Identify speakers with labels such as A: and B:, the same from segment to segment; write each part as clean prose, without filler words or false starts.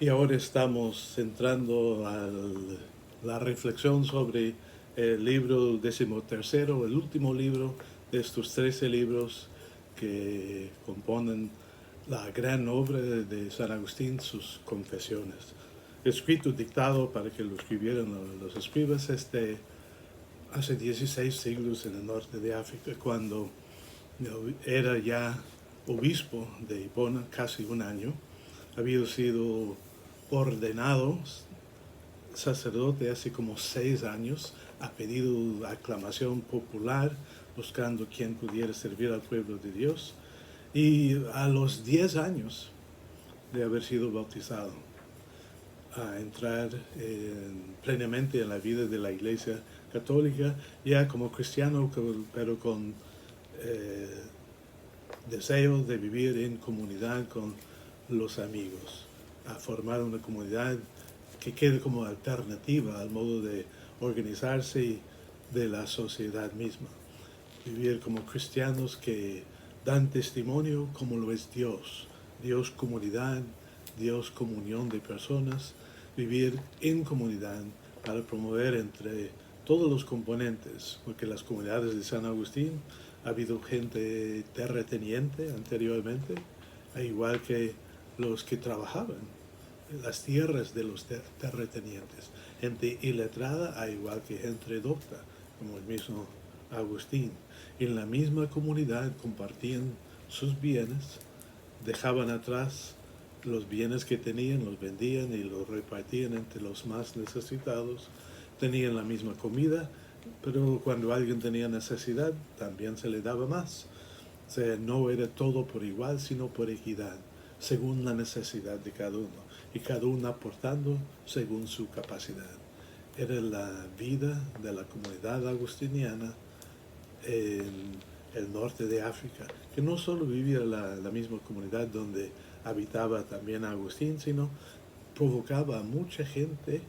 A: Y ahora estamos entrando a la reflexión sobre el libro decimotercero, el último libro de estos 13 libros que componen la gran obra de San Agustín, sus confesiones. Escrito, dictado para que lo escribieran los escribas hace 16 siglos en el norte de África, cuando era ya obispo de Hipona, casi un año. Había sido ordenado sacerdote hace como 6 años, ha pedido aclamación popular, buscando quien pudiera servir al pueblo de Dios. Y a los 10 años de haber sido bautizado, a entrar plenamente en la vida de la Iglesia Católica, ya como cristiano, pero con eh, deseo de vivir en comunidad con los amigos, a formar una comunidad que quede como alternativa al modo de organizarse de la sociedad misma. Vivir como cristianos que dan testimonio como lo es Dios. Dios comunidad, Dios comunión de personas. Vivir en comunidad para promover entre todos los componentes, porque las comunidades de San Agustín ha habido gente terrateniente anteriormente, igual que los que trabajaban las tierras de los terratenientes, gente iletrada, a igual que gente docta, como el mismo Agustín. En la misma comunidad compartían sus bienes, dejaban atrás los bienes que tenían, los vendían y los repartían entre los más necesitados, tenían la misma comida, pero cuando alguien tenía necesidad, también se le daba más. O sea, no era todo por igual, sino por equidad, según la necesidad de cada uno, y cada uno aportando según su capacidad. Era la vida de la comunidad agustiniana en el norte de África, que no solo vivía la misma comunidad donde habitaba también Agustín, sino provocaba a mucha gente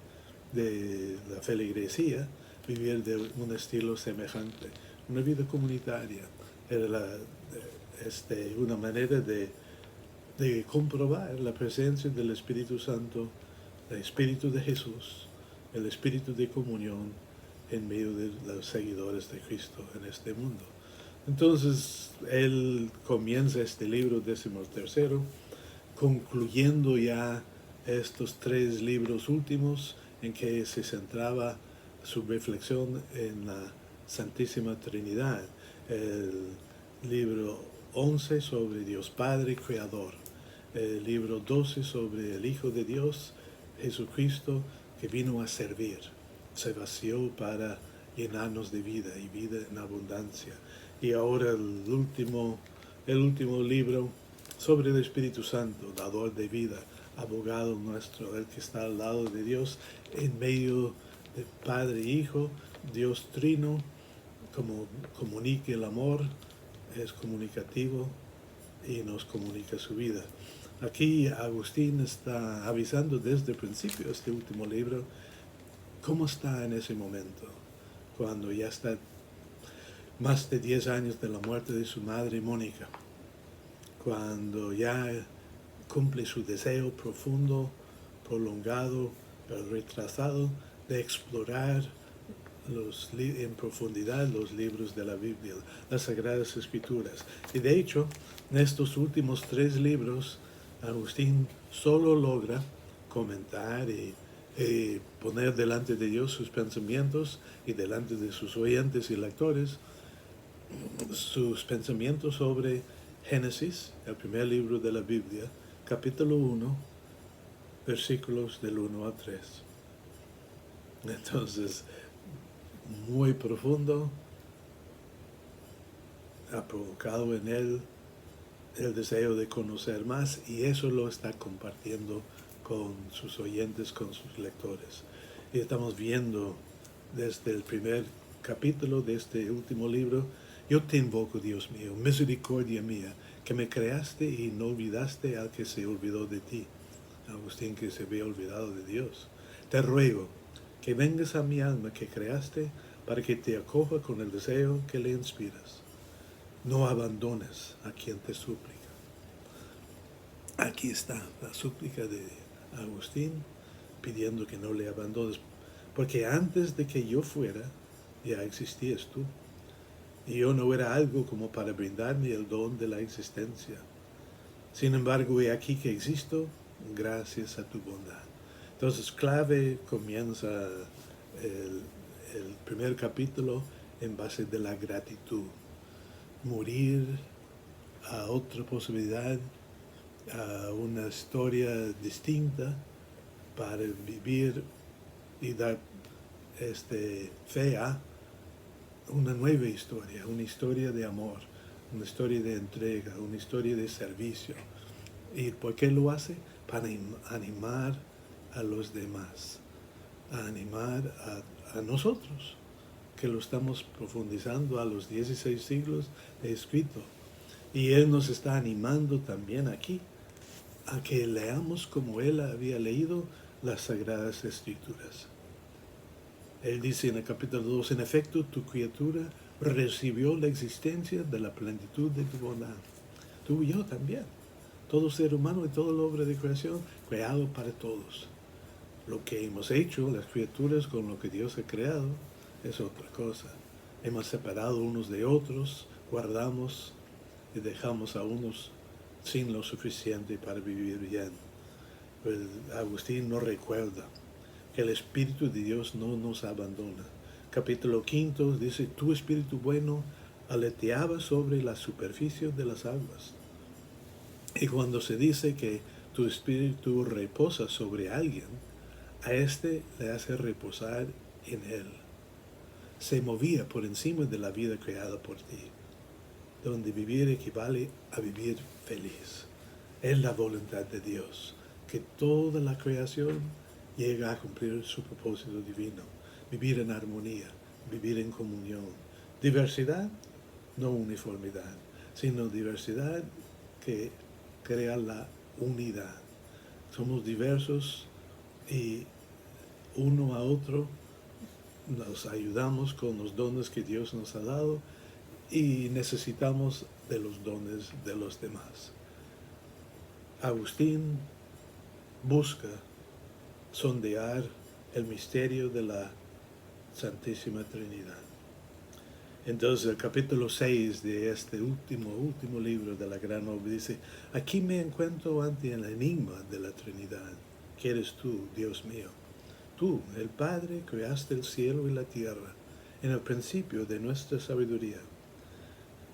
A: de la feligresía vivir de un estilo semejante, una vida comunitaria. Era una manera de comprobar la presencia del Espíritu Santo, el Espíritu de Jesús, el Espíritu de comunión en medio de los seguidores de Cristo en este mundo. Entonces, él comienza este libro 13º, concluyendo ya estos 3 libros últimos en que se centraba su reflexión en la Santísima Trinidad. El libro 11 sobre Dios Padre Creador, el libro 12 sobre el Hijo de Dios, Jesucristo, que vino a servir, se vació para llenarnos de vida y vida en abundancia. Y ahora el último libro sobre el Espíritu Santo, dador de vida, abogado nuestro, el que está al lado de Dios, en medio de Padre e Hijo, Dios Trino, como comunica el amor, es comunicativo y nos comunica su vida. Aquí Agustín está avisando desde el principio, este último libro, cómo está en ese momento, cuando ya está más de 10 años de la muerte de su madre Mónica, cuando ya cumple su deseo profundo, prolongado, pero retrasado, de explorar en profundidad los libros de la Biblia, las Sagradas Escrituras. Y de hecho, en estos últimos 3 libros, Agustín solo logra comentar y poner delante de Dios sus pensamientos y delante de sus oyentes y lectores sus pensamientos sobre Génesis, el primer libro de la Biblia, capítulo 1, versículos del 1 al 3. Entonces, muy profundo, ha provocado en él el deseo de conocer más y eso lo está compartiendo con sus oyentes, con sus lectores. Y estamos viendo desde el primer capítulo de este último libro: yo te invoco, Dios mío, misericordia mía, que me creaste y no olvidaste al que se olvidó de ti. Agustín, que se había olvidado de Dios. Te ruego que vengas a mi alma que creaste, para que te acoja con el deseo que le inspiras. No abandones a quien te suplica. Aquí está la súplica de a Agustín, pidiendo que no le abandones, porque antes de que yo fuera, ya existías tú. Y yo no era algo como para brindarme el don de la existencia. Sin embargo, he aquí que existo gracias a tu bondad. Entonces, clave comienza el, el primer capítulo en base de la gratitud. Morir a otra posibilidad, a una historia distinta para vivir y dar fe a una nueva historia, una historia de amor, una historia de entrega, una historia de servicio. ¿Y por qué lo hace? Para animar a los demás, a animar a nosotros, que lo estamos profundizando a los 16 siglos de escrito. Y Él nos está animando también aquí a que leamos como Él había leído las Sagradas Escrituras. Él dice en el capítulo 2, en efecto, tu criatura recibió la existencia de la plenitud de tu bondad. Tú y yo también. Todo ser humano y toda la obra de creación, creado para todos. Lo que hemos hecho, las criaturas, con lo que Dios ha creado, es otra cosa. Hemos separado unos de otros, guardamos y dejamos a unos sin lo suficiente para vivir bien. Pues Agustín nos recuerda que el Espíritu de Dios no nos abandona. Capítulo 5 dice, tu Espíritu bueno aleteaba sobre la superficie de las aguas. Y cuando se dice que tu Espíritu reposa sobre alguien, a éste le hace reposar en él. Se movía por encima de la vida creada por ti, donde vivir equivale a vivir feliz. Es la voluntad de Dios, que toda la creación llega a cumplir su propósito divino, vivir en armonía, vivir en comunión. Diversidad, no uniformidad, sino diversidad que crea la unidad. Somos diversos y uno a otro nos ayudamos con los dones que Dios nos ha dado y necesitamos de los dones de los demás. Agustín busca sondear el misterio de la Santísima Trinidad. Entonces el capítulo 6 de este último libro de la gran obra dice, aquí me encuentro ante el enigma de la Trinidad, que eres tú, Dios mío. Tú, el Padre, creaste el cielo y la tierra en el principio de nuestra sabiduría,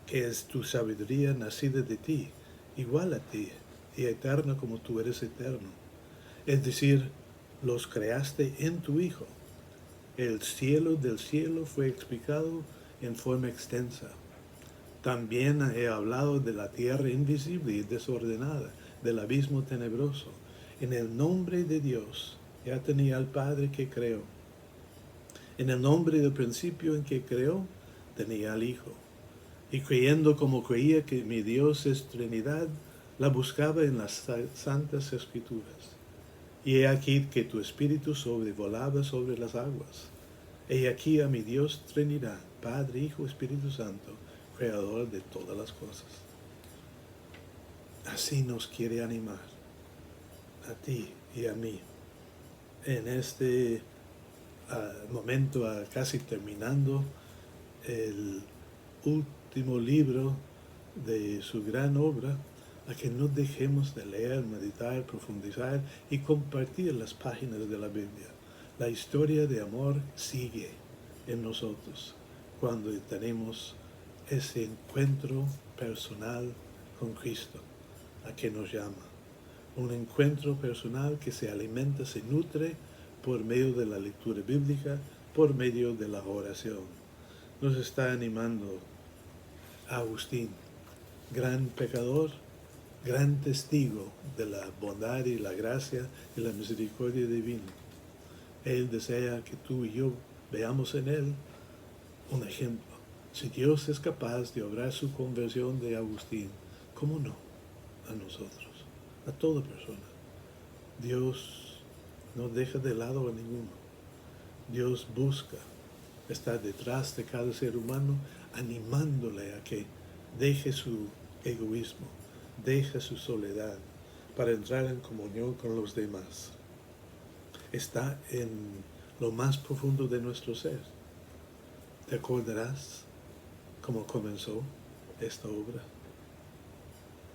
A: que es tu sabiduría nacida de ti, igual a ti y eterna como tú eres eterno. Es decir, los creaste en tu Hijo. El cielo del cielo fue explicado en forma extensa. También he hablado de la tierra invisible y desordenada, del abismo tenebroso. En el nombre de Dios ya tenía al Padre que creó. En el nombre del principio en que creó, tenía al Hijo. Y creyendo como creía que mi Dios es Trinidad, la buscaba en las santas Escrituras. Y he aquí que tu espíritu sobrevolaba sobre las aguas. He aquí a mi Dios Trinidad, Padre, Hijo, Espíritu Santo, Creador de todas las cosas. Así nos quiere animar, a ti y a mí, en este momento, casi terminando el último libro de su gran obra, a que no dejemos de leer, meditar, profundizar y compartir las páginas de la Biblia. La historia de amor sigue en nosotros cuando tenemos ese encuentro personal con Cristo, a que nos llama. Un encuentro personal que se alimenta, se nutre por medio de la lectura bíblica, por medio de la oración. Nos está animando Agustín, gran pecador, gran testigo de la bondad y la gracia y la misericordia divina. Él desea que tú y yo veamos en él un ejemplo. Si Dios es capaz de obrar su conversión de Agustín, ¿cómo no a nosotros, a toda persona? Dios no deja de lado a ninguno. Dios busca, está detrás de cada ser humano, animándole a que deje su egoísmo, deje su soledad, para entrar en comunión con los demás. Está en lo más profundo de nuestro ser. ¿Te acordarás cómo comenzó esta obra?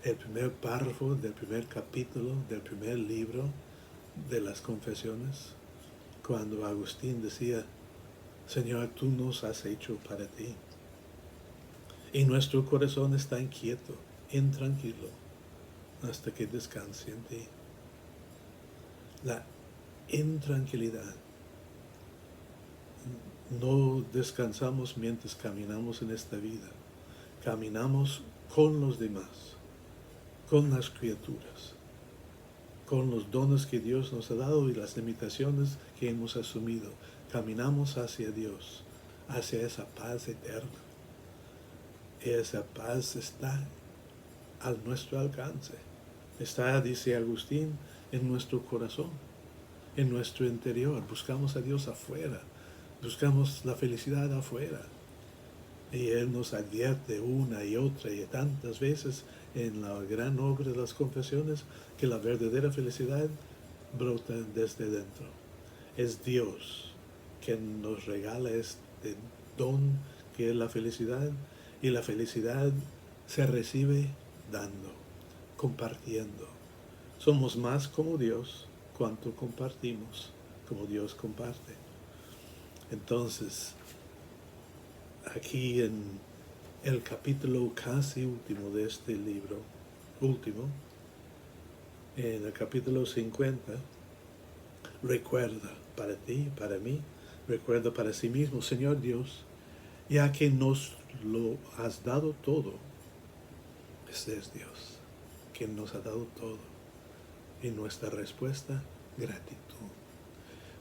A: El primer párrafo del primer capítulo del primer libro de las Confesiones, cuando Agustín decía: Señor, tú nos has hecho para ti. Y nuestro corazón está inquieto, intranquilo, hasta que descanse en ti. La intranquilidad. No descansamos mientras caminamos en esta vida. Caminamos con los demás, con las criaturas, con los dones que Dios nos ha dado y las limitaciones que hemos asumido. Caminamos hacia Dios, hacia esa paz eterna. Esa paz está a nuestro alcance. Está, dice Agustín, en nuestro corazón, en nuestro interior. Buscamos a Dios afuera, buscamos la felicidad afuera. Y Él nos advierte una y otra y tantas veces en la gran obra de las Confesiones que la verdadera felicidad brota desde dentro. Es Dios quien nos regala este don que es la felicidad, y la felicidad se recibe dando, compartiendo. Somos más como Dios cuanto compartimos como Dios comparte. Entonces, aquí en el capítulo casi último de este libro, en el capítulo 50, recuerda para ti, para mí, recuerda para sí mismo: Señor Dios, ya que nos lo has dado todo, este es Dios, quien nos ha dado todo. Y nuestra respuesta: gratitud.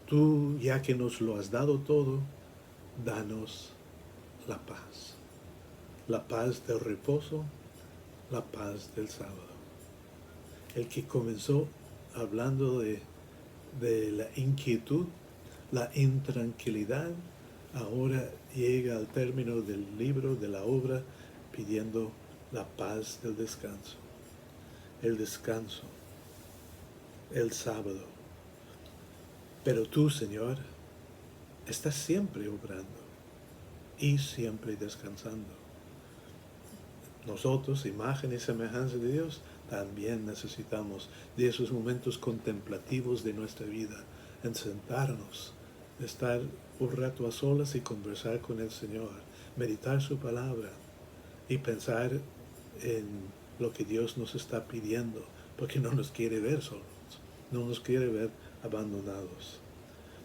A: Tú, ya que nos lo has dado todo, danos la paz. La paz del reposo, la paz del sábado. El que comenzó hablando de la inquietud, la intranquilidad, ahora llega al término del libro, de la obra, pidiendo la paz del descanso. El descanso, el sábado. Pero tú, Señor, estás siempre obrando y siempre descansando. Nosotros, imagen y semejanza de Dios, también necesitamos de esos momentos contemplativos de nuestra vida, en sentarnos, estar un rato a solas y conversar con el Señor, meditar su palabra y pensar en lo que Dios nos está pidiendo, porque no nos quiere ver solos, no nos quiere ver abandonados.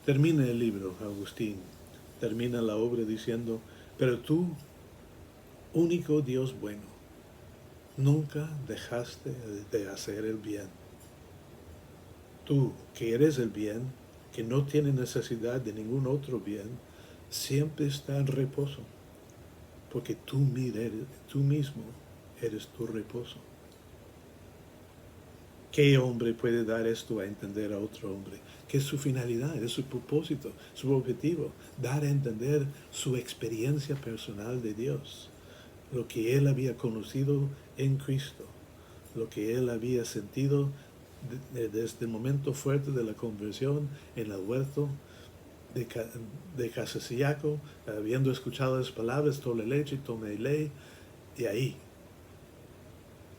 A: Termina el libro, Agustín, termina la obra diciendo: pero tú, único Dios bueno, nunca dejaste de hacer el bien. Tú, que eres el bien, que no tiene necesidad de ningún otro bien, siempre está en reposo, porque tú mismo eres tu reposo. ¿Qué hombre puede dar esto a entender a otro hombre? Que es su finalidad, es su propósito, su objetivo: dar a entender su experiencia personal de Dios, lo que él había conocido en Cristo, lo que él había sentido desde el momento fuerte de la conversión en el huerto de Casasillaco, habiendo escuchado las palabras: tome leche, tome ley, y ahí,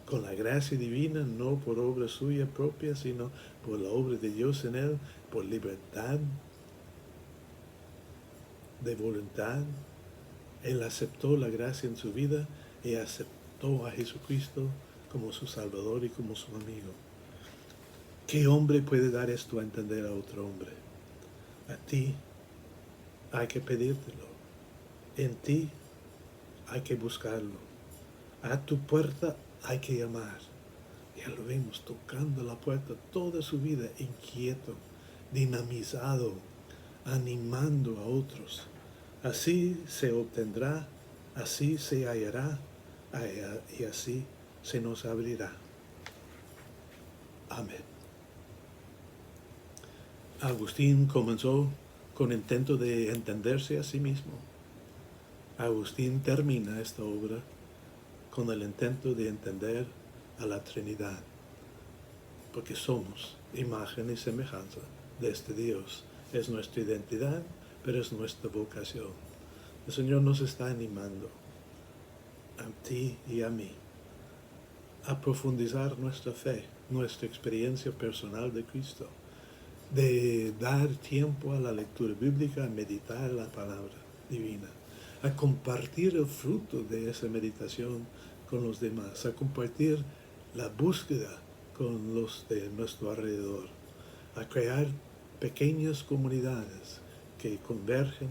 A: con la gracia divina, no por obra suya propia, sino por la obra de Dios en él, por libertad de voluntad, él aceptó la gracia en su vida y aceptó a Jesucristo como su Salvador y como su amigo. ¿Qué hombre puede dar esto a entender a otro hombre? A ti hay que pedírtelo, en ti hay que buscarlo, a tu puerta hay que llamar. Ya lo vemos tocando la puerta toda su vida, inquieto, dinamizado, animando a otros. Así se obtendrá, así se hallará, y así se nos abrirá. Amén. Agustín comenzó con intento de entenderse a sí mismo. Agustín termina esta obra con el intento de entender a la Trinidad. porque somos imagen y semejanza de este Dios. Es nuestra identidad, pero es nuestra vocación. El Señor nos está animando, a ti y a mí, a profundizar nuestra fe, nuestra experiencia personal de Cristo, de dar tiempo a la lectura bíblica, a meditar la palabra divina, a compartir el fruto de esa meditación con los demás, a compartir la búsqueda con los de nuestro alrededor, a crear pequeñas comunidades que convergen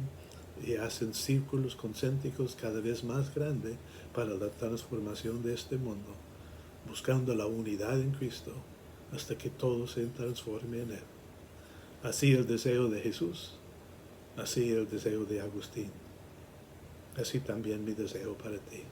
A: y hacen círculos concéntricos cada vez más grandes para la transformación de este mundo, buscando la unidad en Cristo hasta que todo se transforme en Él. Así el deseo de Jesús, así el deseo de Agustín, así también mi deseo para ti.